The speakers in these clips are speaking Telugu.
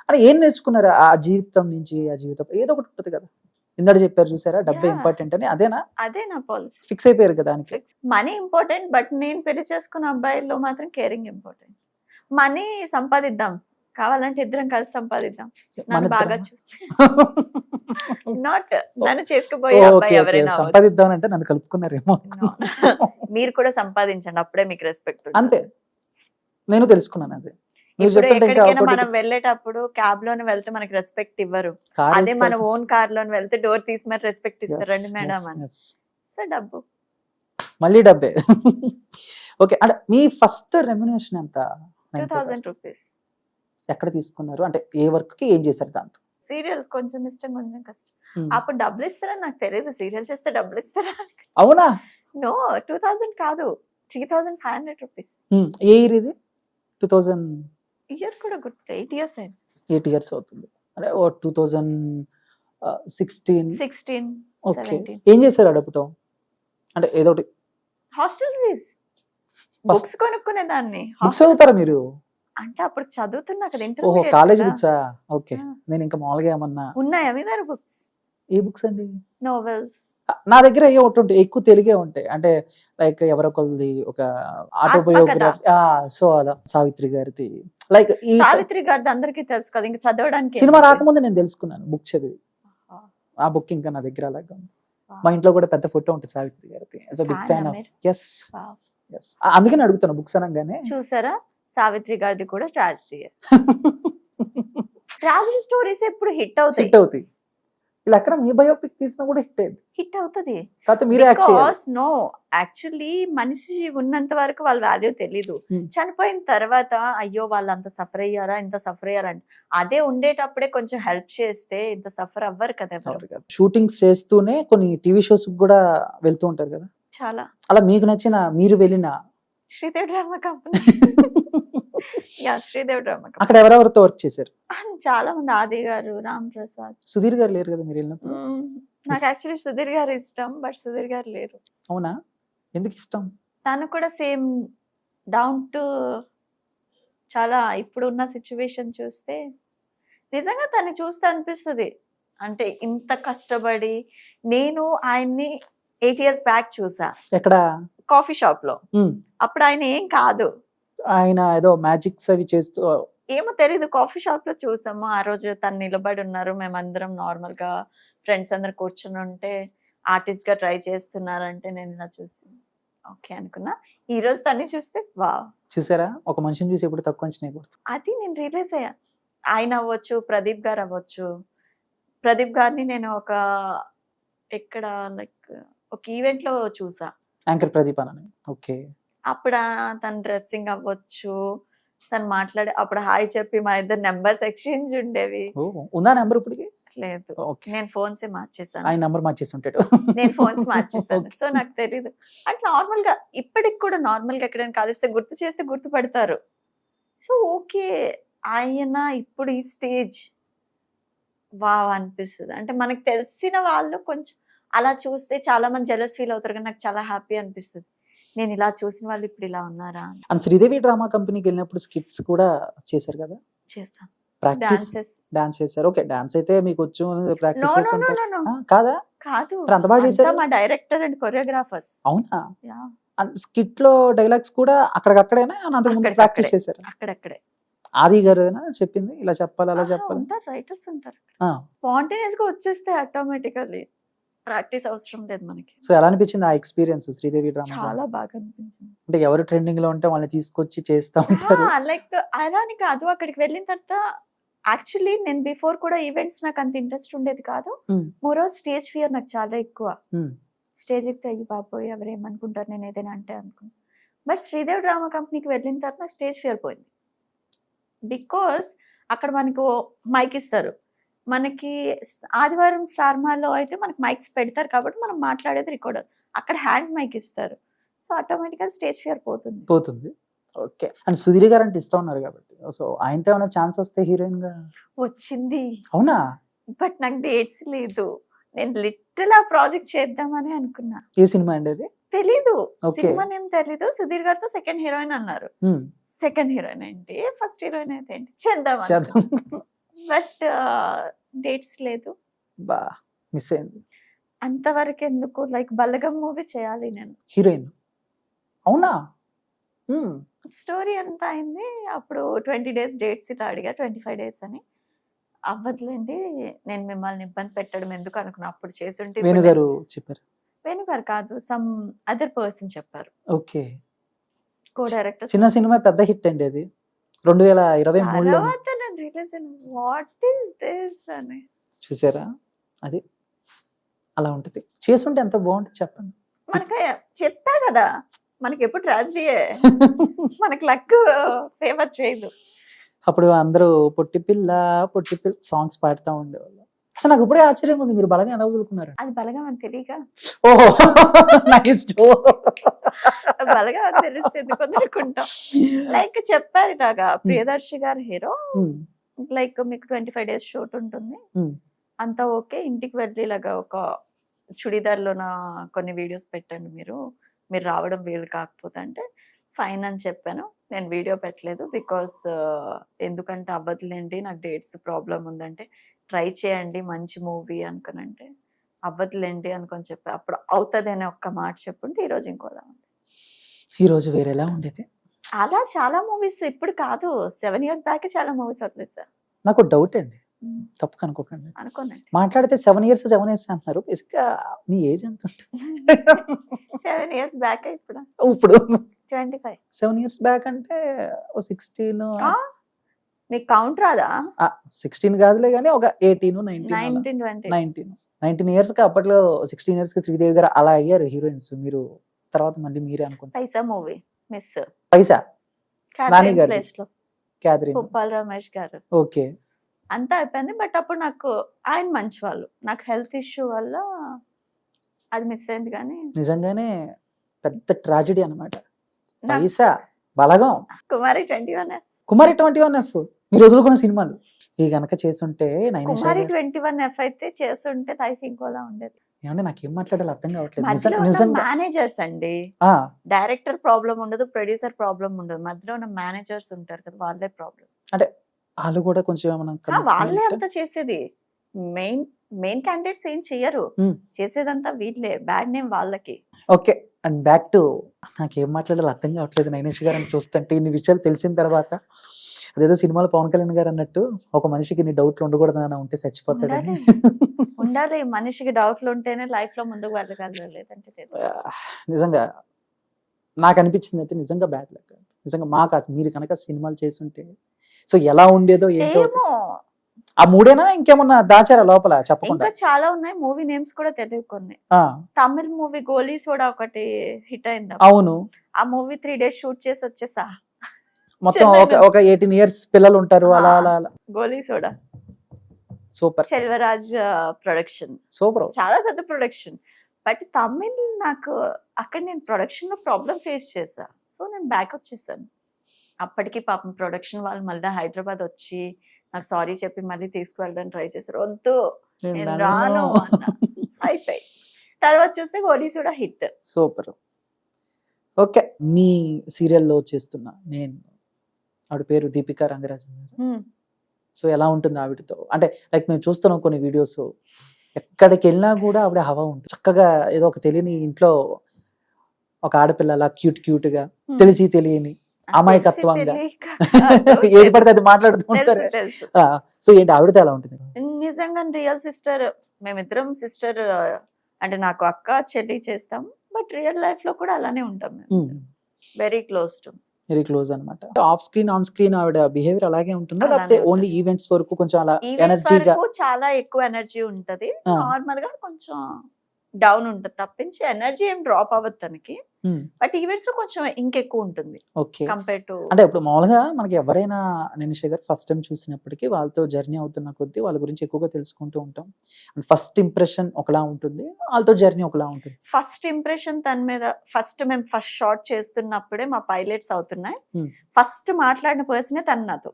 అని ఏం నేర్చుకున్నారు ఆ జీవితం నుంచి? ఆ జీవితం ఏదో ఒకటి ఉంటుంది కదా, ఇందాక చెప్పారు చూసారా, డబ్బే Yeah. ఇంపార్టెంట్ అని. అదేనా అదే నా పాలసీ. ఫిక్స్ అయిపోయారు కదా దానికి? మనీ ఇంపార్టెంట్, బట్ నేను పెళ్లి చేసుకున్న అబ్బాయిల్లో మాత్రం కేరింగ్ ఇంపార్టెంట్. మనీ సంపాదిద్దాం, కావాలంటే ఇద్దరం కలిసి సంపాదిద్దాం, నన్ను బాగా చూస్తే. నాట్ నన్ను చేసుకుపోయే అబ్బాయి ఎవరైనా అవ్వచ్చు. సంపాదిద్దాం అంటే నన్ను కలుపుకున్నారేమో. No. మీరు కూడా సంపాదించండి, అప్పుడే మీకు రెస్పెక్ట్. అంతే, నేను తెలుసుకున్నాను అది. మీరు ఇప్పుడు చెప్తుంటే ఇంకా ఎక్కడికైనా ఒకటి మనం వెళ్ళేటప్పుడు క్యాబ్ లోనే వెళ్తే మనకి రెస్పెక్ట్ ఇవ్వరు. కార్ అదే మన వేసుకెళ్తే- ఓన్ కార్ లోనే వెళ్తే డోర్ తీసి మరి రెస్పెక్ట్ Yes, ఇస్తారండి మేడం yes, అని. yes. సో డబ్బు మళ్ళీ డబ్బే. ఓకే, అంటే మీ ఫస్ట్ రెమ్యునేషన్ ఎంత? 2000 రూపీస్. ఎక్కడ తీసుకున్నారు, అంటే ఏ వర్క్ కి ఏం చేశారు దాంతో? సీరియల్ కొంచెం ఇష్టం, కొంచెం కష్టం. Hmm. అప్పుడు డబ్బులు ఇస్తారని నాకు తెలియదు, సీరియల్ చేస్తే డబ్బులు ఇస్తారా. అవునా? నో, 2000 కాదు, 3500 రూపీస్. ఏ ఇయర్ ఇది? 2008 ఇయర్ కూడా గుర్తు, 8 ఇయర్స్ అయింది. ఇయర్స్ అవుతుంది. అంటే 2016. 16, ఓకే, 17. ఏం చేశారు ఆ డబ్బుతో? అంటే ఏదో ఒకటి హాస్టల్ ఫీజ్, బుక్స్ కొనుక్కునేదాన్ని. బుక్స్ చదువుతారా మీరు? అంటే అప్పుడు చదువుతున్నా కదా, ఓహో, ఇంటర్మీడియట్ కాలేజ్ కదా. బుక్సా? ఓకే, ఆ. నేను ఇంకా మామూలుగా ఏమన్నా. ఉన్నాయా మీ దగ్గర బుక్స్? ఏ బుక్స్ అండి? నోవెల్స్. నా దగ్గర ఏ ఒకటి ఉంటాయి, ఎక్కువ తెలుగే ఉంటాయి. అంటే లైక్ ఎవరొకరిది ఒక ఆటోబయోగ్రఫీ, సో అలా సావిత్రి గారిది. లైక్ ఈ సావిత్రి గారిది అందరికీ తెలుసు కదా, ఇంకా చదవడానికి సినిమా ఏముంది? రాకముందు నేను తెలుసుకున్నాను బుక్ చదివి. ఆ బుక్ ఇంకా నా దగ్గర అలాగా ఉంది. మా ఇంట్లో కూడా పెద్ద ఫోటో ఉంటుంది సావిత్రి గారిది. బిగ్ Fan ఫ్యాన్ ఆ ఆఫ్. మీరు? Yes Wow. ఎస్, అందుకని అడుగుతాను బుక్స్ అనగానే. చూసారా, సావిత్రి గారిది కూడా ట్రాజడీ. ట్రాజడీ స్టోరీస్ ఎప్పుడు హిట్ అవుతాయి. హిట్ అవుతాయి. ఇలా ఎక్కడ మీ బయోపిక్ తీసినా కూడా హిట్ అయింది. హిట్ అవుతుంది. కాకపోతే మీరే యాక్ట్ చేయాలి. నో, యాక్చువల్లీ మనిషి ఉన్నంత వరకు వాళ్ళ వాల్యూ తెలీదు. Hmm. చనిపోయిన తర్వాత అయ్యో వాళ్ళు అంత సఫర్ అయ్యారా, ఇంత సఫర్ అయ్యారా అంటే, అదే ఉండేటప్పుడే కొంచెం హెల్ప్ చేస్తే ఇంత సఫర్ అవ్వరు కదా ఎవరు. షూటింగ్స్ చేస్తూనే కొన్ని టీవీ షోస్ కూడా వెళ్తూ ఉంటారు కదా. చాలా. అలా మీకు నచ్చిన, మీరు వెళ్ళిన Sridevi drama company. Yeah, Sridevi drama company. అక్కడ ఎవరెవరితో వర్క్ చేశారు? చాలా మంది, ఆది గారు, రామ్ ప్రసాద్. సుధీర్ గారు లేరు కదా మీరు వెళ్ళినప్పుడు? నాకు యాక్చువల్లీ సుధీర్ గారు ఇష్టం, బట్ సుధీర్ గారు లేరు. అవునా, ఎందుకు ఇష్టం? తను కూడా సేమ్ డౌన్ టు, చాలా ఇప్పుడు ఉన్న సిచ్యువేషన్ చూస్తే నిజంగా తను చూస్తే అనిపిస్తుంది, అంటే ఇంత కష్టపడి. నేను ఆయన్ని 8 years బ్యాక్ చూసా ఎక్కడ? కాఫీ షాప్ లో. అప్పుడు ఆయన ఏం కాదు, ఆయన ఏదో మ్యాజిక్స్ అవి చేస్తూ. ఏమో తెలీదు, కాఫీ షాప్ లో చూసాము. ఆ రోజు తను నిలబడి ఉన్నారు, మేమందరం నార్మల్ గా ఫ్రెండ్స్ అందరు కూర్చుని ఉంటే ఆర్టిస్ట్ గా ట్రై చేస్తున్నారంటే నేను ఇలా చూసి ఓకే అనుకున్నా. ఈ రోజు తన్ని చూస్తే వా. చూసారా, ఒక మనిషిని చూసి ఎప్పుడు తక్కువ అంచనా వేయకూడదు. అది నేను రియలైజ్ అయ్యా. ఆయన అవ్వచ్చు, ప్రదీప్ గారు అవ్వచ్చు. ప్రదీప్ గారిని నేను ఒక ఎక్కడ లైక్ ఒక ఈవెంట్ లో చూసా, యాంకర్ ప్రదీప్ అని. ఓకే, అప్పుడు తన డ్రెస్సింగ్ అవ్వచ్చు, తను మాట్లాడే అప్పుడు హాయ్ చెప్పి మా ఇద్దరు నెంబర్స్ ఎక్స్చేంజ్ ఉండేవి. ఉందా నెంబర్ ఇప్పటికి? లేదు, ఓకే, నేను ఫోన్స్ మార్చేసాను. ఆయన నెంబర్ మార్చేసి ఉంటాడు. నేను ఫోన్స్ మార్చేసాను. సో నాకు తెలీదు. అంటే నార్మల్ గా ఇప్పటికి కూడా నార్మల్ గా ఎక్కడైనా కలిస్తే గుర్తు చేస్తే గుర్తుపడతారు. సో ఓకే, ఆయన ఇప్పుడు ఈ స్టేజ్ వావ్ అనిపిస్తుంది. అంటే మనకు తెలిసిన వాళ్ళు కొంచెం అలా చూస్తే చాలా మంది జెలస్ ఫీల్ అవుతారు, కానీ నాకు చాలా హ్యాపీ అనిపిస్తుంది, నేను ఇలా చూసిన వాళ్ళు ఇప్పుడు ఇలా ఉన్నారా అని. అండ్ శ్రీదేవి డ్రామా కంపెనీకి వెళ్ళినప్పుడు స్కిట్స్ కూడా చేశారు కదా? చేస్తాను. Practice dances. డాన్స్ చేశారు. ఓకే, డాన్స్ అయితే మీకు వచ్చు, నో ప్రాక్టీస్ నో చేసి నో ఉంటారు. నో నో కాదా? కాదు, మరి అంత బాగా అంతా చేశారు? మా డైరెక్టర్ అండ్ కొరియోగ్రాఫర్స్. అవునా? అండ్ స్కిట్ లో డైలాగ్స్ కూడా అక్కడికక్కడేనా, అంతకు ముందు ప్రాక్టీస్ చేశారు? అక్కడక్కడే. ఆది గారు చెప్పింది ఇలా చెప్పాలి, అలా చెప్పాలి. ఉంటారు, రైటర్స్ ఉంటారు. ఆ. స్పాంటేనియస్ గా వచ్చేస్తే ఆటోమేటికల్లీ, ప్రాక్టీస్ అవసరం లేదు మనకి. సో ఎలా అనిపించింది ఆ ఎక్స్పీరియన్స్ శ్రీదేవి డ్రామా? చాలా బాగా అనిపించింది. అంటే ఎవరు ట్రెండింగ్ లో ఉంటే వాళ్ళని తీసుకొచ్చి చేస్తా ఉంటారు. లైక్ అలా అని కాదు, అక్కడికి వెళ్ళిన తర్వాత యాక్చువల్లీ నేను బిఫోర్ కూడా ఈవెంట్స్ నాకు అంత ఇంట్రెస్ట్ ఉండేది కాదు. మోరో స్టేజ్ ఫియర్ నాకు చాలా ఎక్కువ. స్టేజ్ ఎక్కితే అయ్యి బాబోయ్ ఎవరేమనుకుంటారు నేను ఏదైనా అంటే అనుకున్నాను. బట్ శ్రీదేవి డ్రామా కంపెనీకి వెళ్ళిన తర్వాత నాకు స్టేజ్ ఫియర్ పోయింది. బికాస్ అక్కడ మనకు మైక్ ఇస్తారు. మనకి ఆదివారం స్టార్ మాల్లో అయితే మనకి మైక్స్ పెడతారు కాబట్టి మనం మాట్లాడేది రికార్డ్. అక్కడ హ్యాండ్ మైక్ ఇస్తారు. సో ఆటోమేటిక్గా స్టేజ్ ఫియర్ పోతుంది. ఓకే, అండ్ సుధీర్ గారు అంటే ఇష్టం ఉన్నారు కాబట్టి, సో ఆయనతో ఏమైనా ఛాన్స్ వస్తే హీరోయిన్ గా? వచ్చింది. అవునా? బట్ నాకు డేట్స్ లేదు. నేను లిటిల్ ఆ ప్రాజెక్ట్ చేద్దామని అనుకున్నా. ఏ సినిమా అండి అది? తెలీదు, Okay. సినిమా నేమ్ తెలీదు. సుధీర్ గారితో సెకండ్ హీరోయిన్ అన్నారు. సెకండ్ హీరోయిన్ ఏంటి, ఫస్ట్ హీరోయిన్ అయితే ఏంటి, చేద్దాం. బట్ డేట్స్ లేదు. బా మిస్ అయింది. అంతవరకు ఎందుకు, లైక్ బలగం మూవీ చేయాలి నేను. హీరోయిన్ అవునా? స్టోరీ ఎంత అయింది అప్పుడు 20 days డేట్స్ ఇట్లా అడిగా, 25 days అని. అవ్వదులేండి, నేను మిమ్మల్ని ఇబ్బంది పెట్టడం ఎందుకు అనుకున్నా. అప్పుడు చేస్తుంటే వేణుగారు చెప్పారు. వేణుగారు కాదు, సమ్ అదర్ పర్సన్ చెప్పారు, ఓకే. Co director. చిన్న సినిమా పెద్ద హిట్ అండి అది 2023లో. తర్వాత నేను రియలైజ్ అయ్యాను, వాట్ ఈస్ దిస్ అని. చూసారా, అది అలా ఉంటుంది. చేసుంటే ఎంత బాగుంటుంది చెప్పండి. మనకి చెప్పా కదా, మనకి ఎప్పుడు ట్రాజడీయే, మనకి లక్ ఫేవర్ చేయదు. అప్పుడు అందరూ పొట్టి పిల్ల సాంగ్స్ పాడుతూ ఉండేవాళ్ళు. అసలు నాకు ఇప్పుడే ఆశ్చర్యంగా ఉంది, మీరు బలగా ఎలా వదులుకున్నారు? అది బలగా అని తెలియక. ఓహో నైస్. బలగా అని తెలిస్తే ఎందుకు వదులుకుంటాం. లైక్ చెప్పారు ఇలాగా, ప్రియదర్శి గారు హీరో, లైక్ మీకు 25 days షూట్ ఉంటుంది, అంతా ఓకే, ఇంటికి వెళ్ళి ఇలాగా ఒక చుడిదార్లో నా కొన్ని వీడియోస్ పెట్టండి, మీరు రావడం వీలు కాకపోతే అంటే ఫైన్ అని చెప్పాను. నేను వీడియో పెట్టలేదు బికాస్ ఎందుకంటే అవ్వదులేండి, నాకు డేట్స్ ప్రాబ్లం ఉందంటే ట్రై చేయండి మంచి మూవీ అనుకునంటే అవ్వదులేండి అనుకొని చెప్పి, అప్పుడు అవుతుంది అనే ఒక్క మాట చెప్పుంటే ఈరోజు ఇంకోలా ఉంది. ఈరోజు వేరేలా ఉండేది. అలా చాలా మూవీస్, ఇప్పుడు కాదు 7 years బ్యాక్ చాలా మూవీస్ వదిలేసా. నాకు డౌట్ అండి, తప్పు కనుక్కోకండి. అనుకోనండి, మాట్లాడితే 7 years అంటున్నారు, బేసిక్గా మీ ఏజ్ ఎంత ఉంటుంది? 7 years బ్యాక్, ఇప్పుడు 25. 7 years బ్యాక్ అంటే 16. మీకు కౌంట్ రాదా? 16 కాదులే కానీ ఒక 18, 19 years కి, అప్పట్లో 16 years కి శ్రీదేవి గారు అలా అయ్యారు హీరోయిన్స్. మీరు తర్వాత మళ్ళీ మీరే అనుకుంటారు. పైసా మూవీ మిస్, పైసా నాని గారు, ప్లేస్ లో క్యాథరిన్, ఉప్పాల్ రమేష్ గారు, ఓకే అంతా అయిపోయింది. బట్ అప్పుడు నాకు ఆయన మంచి వాళ్ళు, నాకు హెల్త్ ఇష్యూ వల్ల అది మిస్ అయింది. కానీ నిజంగానే పెద్ద ట్రాజడీ అన్నమాట. పైసా, బలగం, కుమారి 21F మీరు వదులుకున్న సినిమాలు ఈ గనక చేస్తుంటే కుమారి 21F అయితే చేస్తుంటే లైఫ్ ఇంకోలా ఉండేది. ఏమంటే నాకేం మాట్లాడాలి అర్థం కావట్లేదు. మధ్యలో మేనేజర్స్ అండి, డైరెక్టర్ ప్రాబ్లం ఉండదు, ప్రొడ్యూసర్ ప్రాబ్లం ఉండదు, మధ్యలో ఉన్న మేనేజర్స్ ఉంటారు కదా, వాళ్ళే ప్రాబ్లం. అంటే వాళ్ళు కూడా కొంచెం ఏమన్నా వాళ్ళే అంతా చేసేది, మెయిన్ క్యాండిడేట్స్ ఏం చెయ్యరు, చేసేదంతా వీళ్ళే, బ్యాడ్ నేమ్ వాళ్ళకి. ఓకే, అండ్ బ్యాక్ టు, నాకేం మాట్లాడాలి అర్థం కావట్లేదు నైనేష్ గారు అని చూస్తుంటే. ఇన్ని విషయాలు తెలిసిన తర్వాత అదేదో సినిమాలో పవన్ కళ్యాణ్ గారు అన్నట్టు, ఒక మనిషికి ఇన్ని డౌట్లు ఉండకూడదని ఉంటే చచ్చిపోతాడని. ఉండాలి, మనిషికి డౌట్లు ఉంటేనే లైఫ్ లో ముందుకు వెళ్ళగలరు, లేదంటే నిజంగా నాకు అనిపించింది అయితే నిజంగా బ్యాడ్ లక్. నిజంగా మీరు కనుక సినిమాలు చేస్తుంటే సో ఎలా ఉండేదో ఏంటో. ఆ మూడేనా ఇంకేమన్నా దాచారా లోపల చెప్పకుండా? ఇంకా చాలా ఉన్నాయి, మూవీ నేమ్స్ కూడా తెలియదు కొన్ని. తమిళ్ మూవీ గోలీ సోడా ఒకటి హిట్ అయింది. అవును, ఆ మూవీ 3 days షూట్ చేసి వచ్చేసా. మొత్తం ఒక 18 years పిల్లలు ఉంటారు, అలా అలా అలా. గోలీ soda super, Selvaraj production, super, చాలా పెద్ద ప్రొడక్షన్. బట్ తమిళ్ నాకు అక్కడ నేను ప్రొడక్షన్ లో ప్రాబ్లం ఫేస్ చేసా, సో నేను బ్యాక్ వచ్చేసాను. అప్పటికి పాపం ప్రొడక్షన్ వాళ్ళు మళ్ళీ హైదరాబాద్ వచ్చి నాకు సారీ చెప్పి మళ్ళీ తీసుకువెళ్ళడానికి ట్రై చేశారు. వద్దు నేను రాను అన్న, అయిపోయి తర్వాత చూస్తే గోలీ సోడా హిట్. సూపర్. ఓకే, మీ సీరియల్లో చేస్తున్నా నేను, ఆవిడ పేరు దీపికా రంగరాజన్ గారు. సో ఎలా ఉంటుంది ఆవిడతో? అంటే లైక్ మేము చూస్తున్నాం కొన్ని వీడియోస్, ఎక్కడికి వెళ్ళినా కూడా ఆవిడ హవా ఉంటుంది. చక్కగా ఏదో ఒక తెలియని ఇంట్లో ఒక ఆడపిల్ల అలా క్యూట్ గా, తెలిసి తెలియని అమాయకత్వంగా ఏది పడితే అది మాట్లాడుతూ ఉంటారు. సో ఏంటి ఆవిడతో ఎలా ఉంటుంది? నిజంగా రియల్ సిస్టర్, మేమిద్దరం సిస్టర్, అంటే నాకు అక్క చెల్లి చేస్తాం, బట్ రియల్ లైఫ్ లో కూడా అలానే ఉంటాం, వెరీ క్లోజ్ అన్నమాట. ఆఫ్ స్క్రీన్ ఆన్ స్క్రీన్ ఆవిడ బిహేవియర్ అలాగే ఉంటుందా, లేకపోతే ఓన్లీ ఈవెంట్స్ వరకు కొంచెం అలా ఎనర్జీగా? చాలా ఎక్కువ ఎనర్జీ ఉంటది, నార్మల్ గా కొంచెం డౌన్ ఉంటది తప్పించి ఎనర్జీ ఏం డ్రాప్ అవ్వదు తనకి. బట్ ఈవెంట్స్ లో కొంచెం ఇంకెక్కువ ఉంటుంది కంపేర్ టు. అంటే ఇప్పుడు మామూలుగా మనకి ఎవరైనా నినిష గారు ఫస్ట్ టైం చూసినప్పటికీ వాళ్ళతో జర్నీ అవుతున్న కొద్దీ వాళ్ళ గురించి ఎక్కువగా తెలుసుకుంటూ ఉంటాం. ఫస్ట్ ఇంప్రెషన్ ఒకలా ఉంటుంది, వాళ్ళతో జర్నీ ఒకలా ఉంటుంది. ఫస్ట్ ఇంప్రెషన్ తన మీద, మేము ఫస్ట్ షాట్ చేస్తున్నప్పుడే మా పైలట్స్ అవుతున్నాయి, ఫస్ట్ మాట్లాడిన పర్సనే తను నాతో.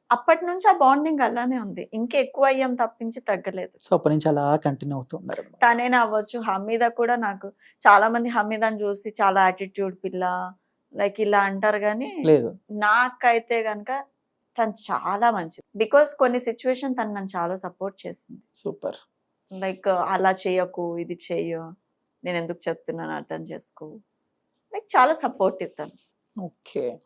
అప్పటి నుంచి ఆ బాండింగ్ అలానే ఉంది, ఇంకా ఎక్కువ అయ్యాం తప్పించి తగ్గలేదు. సో అప్పటి నుంచి అలా కంటిన్యూ అవుతూ ఉన్నారు. తనేనా అవ్వచ్చు, హమీద కూడా, నాకు చాలా మంది హమీదాని చూసి చాలా యాటిట్యూడ్ పిల్ల లైక్ ఇలా అంటారు, కానీ నాకైతే గనక తను చాలా మంచిది. బికాస్ కొన్ని సిచ్యువేషన్ తను నన్ను చాలా సపోర్ట్ చేసింది. సూపర్. లైక్ అలా చేయకు, ఇది చెయ్యు, నేను ఎందుకు చెప్తున్నాను అర్థం చేసుకో. లైక్ చాలా సపోర్టివ్ తను. ఓకే.